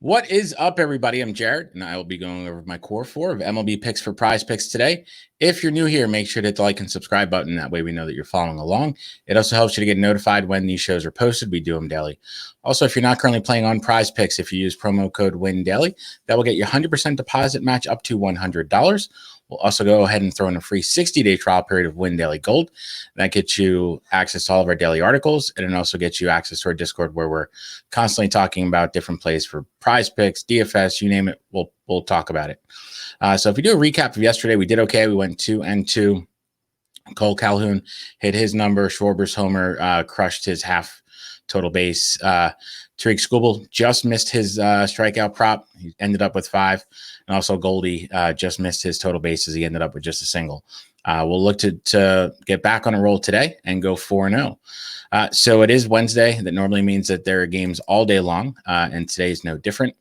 What is up, everybody? I'm Jared, and I will be going over my core four of MLB picks for PrizePicks today. If you're new here, make sure to hit the like and subscribe button. That way we know that you're following along. It also helps you to get notified when these shows are posted. We do them daily. Also, if you're not currently playing on PrizePicks, if you use promo code WINDAILY, that will get you 100% deposit match up to $100. We'll also go ahead and throw in a free 60-day trial period of Win Daily Gold. That gets you access to all of our daily articles, and it also gets you access to our Discord where we're constantly talking about different plays for PrizePicks, DFS, you name it, we'll talk about it. So if we do a recap of yesterday, we did okay. We went 2-2. Cole Calhoun hit his number. Schwarber's homer crushed his half total base. Tariq Skubal just missed his strikeout prop. He ended up with 5. And also Goldie just missed his total bases. He ended up with just a single. We'll look to get back on a roll today and go 4-0. So it is Wednesday. That normally means that there are games all day long, and today is no different.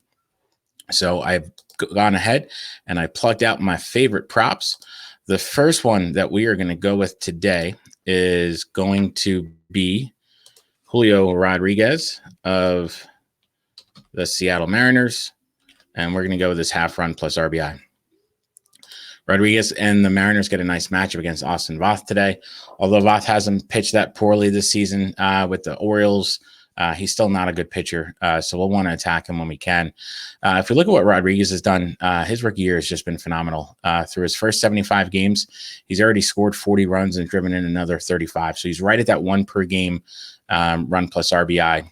So I've gone ahead and I plugged out my favorite props. The first one that we are going to go with today is going to be Julio Rodriguez of the Seattle Mariners. And we're going to go with this half run plus RBI. Rodriguez and the Mariners get a nice matchup against Austin Voth today. Although Voth hasn't pitched that poorly this season with the Orioles, he's still not a good pitcher. So we'll want to attack him when we can. If we look at what Rodriguez has done, his rookie year has just been phenomenal. Through his first 75 games, he's already scored 40 runs and driven in another 35. So he's right at that 1 per game run plus RBI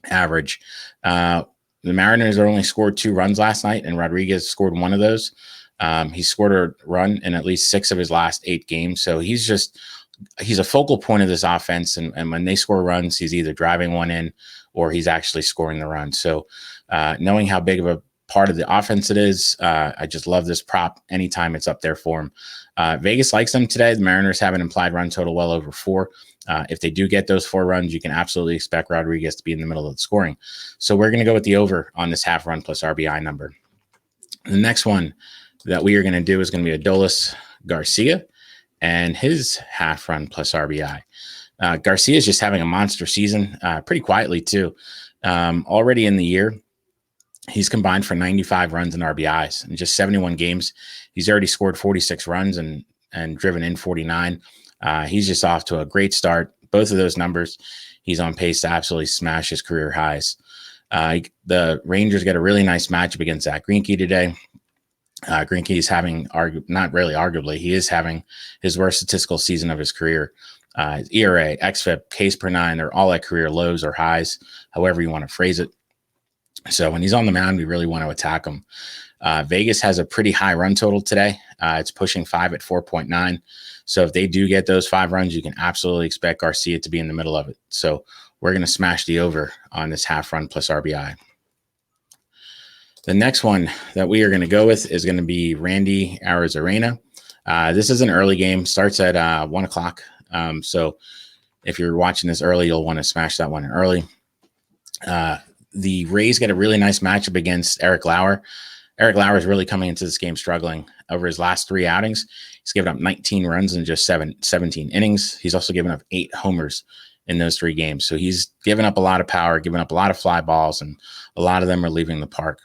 average. The Mariners only scored 2 runs last night, and Rodriguez scored 1 of those. He scored a run in at least 6 of his last 8 games. So he's a focal point of this offense. And when they score runs, he's either driving one in or he's actually scoring the run. So knowing how big of a part of the offense it is, I just love this prop anytime it's up there for him. Vegas likes them today. The Mariners have an implied run total well over 4. If they do get those 4 runs, you can absolutely expect Rodriguez to be in the middle of the scoring. So we're going to go with the over on this half run plus RBI number. The next one that we are going to do is going to be Adolis Garcia and his half run plus RBI. Garcia is just having a monster season, pretty quietly too. Already in the year, he's combined for 95 runs and RBIs in just 71 games. He's already scored 46 runs and driven in 49. He's just off to a great start. Both of those numbers, he's on pace to absolutely smash his career highs. The Rangers get a really nice matchup against Zach Greinke today. Greinke is having, not really arguably, he is having his worst statistical season of his career. His ERA, xFIP, Ks per 9, they're all at career lows or highs, however you want to phrase it. So when he's on the mound, we really want to attack him. Vegas has a pretty high run total today. It's pushing 5 at 4.9. So if they do get those 5 runs, you can absolutely expect Garcia to be in the middle of it. So we're going to smash the over on this half run plus RBI. The next one that we are going to go with is going to be Randy Arozarena. This is an early game, starts at 1 o'clock. So if you're watching this early, you'll want to smash that one early. The Rays get a really nice matchup against Eric Lauer. Eric Lauer is really coming into this game struggling. Over his last 3 outings, he's given up 19 runs in just 17 innings. He's also given up 8 homers in those 3 games. So he's given up a lot of power, given up a lot of fly balls, and a lot of them are leaving the park.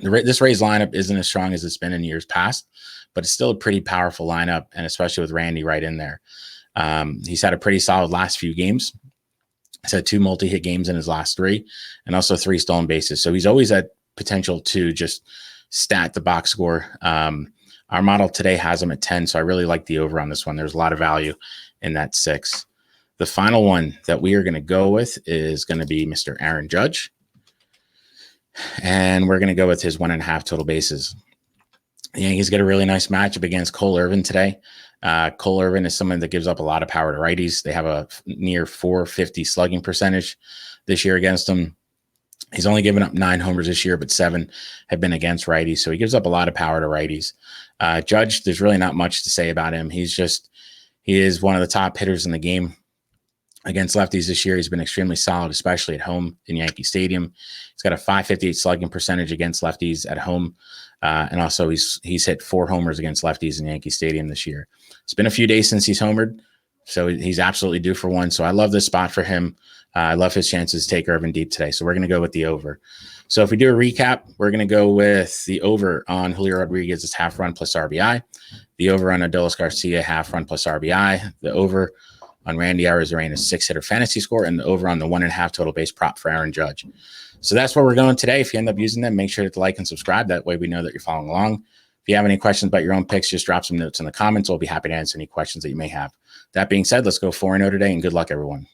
This Rays lineup isn't as strong as it's been in years past, but it's still a pretty powerful lineup, and especially with Randy right in there. He's had a pretty solid last few games. He's had 2 multi-hit games in his last 3, and also 3 stolen bases. So he's always at potential to just stat the box score. Our model today has him at 10, so I really like the over on this one. There's a lot of value in that 6. The final one that we are going to go with is going to be Mr. Aaron Judge. And we're going to go with his 1.5 total bases. The Yankees get a really nice matchup against Cole Irvin today. Cole Irvin is someone that gives up a lot of power to righties. They have a near 450 slugging percentage this year against them. He's only given up 9 homers this year, but 7 have been against righties. So he gives up a lot of power to righties. Judge, there's really not much to say about him. He is one of the top hitters in the game. Against lefties this year, he's been extremely solid, especially at home in Yankee Stadium. He's got a 558 slugging percentage against lefties at home. And also he's hit 4 homers against lefties in Yankee Stadium this year. It's been a few days since he's homered. So he's absolutely due for one. So I love this spot for him. I love his chances to take Irvin deep today. So we're going to go with the over. So if we do a recap, we're going to go with the over on Julio Rodriguez's half run plus RBI, the over on Adolis Garcia half run plus RBI, the over on Randy Arozarena 6-hitter fantasy score, and the over on the 1.5 total base prop for Aaron Judge. So that's where we're going today. If you end up using them, make sure to like and subscribe. That way we know that you're following along. If you have any questions about your own picks, just drop some notes in the comments. We'll be happy to answer any questions that you may have. That being said, let's go 4-0 today, and good luck, everyone.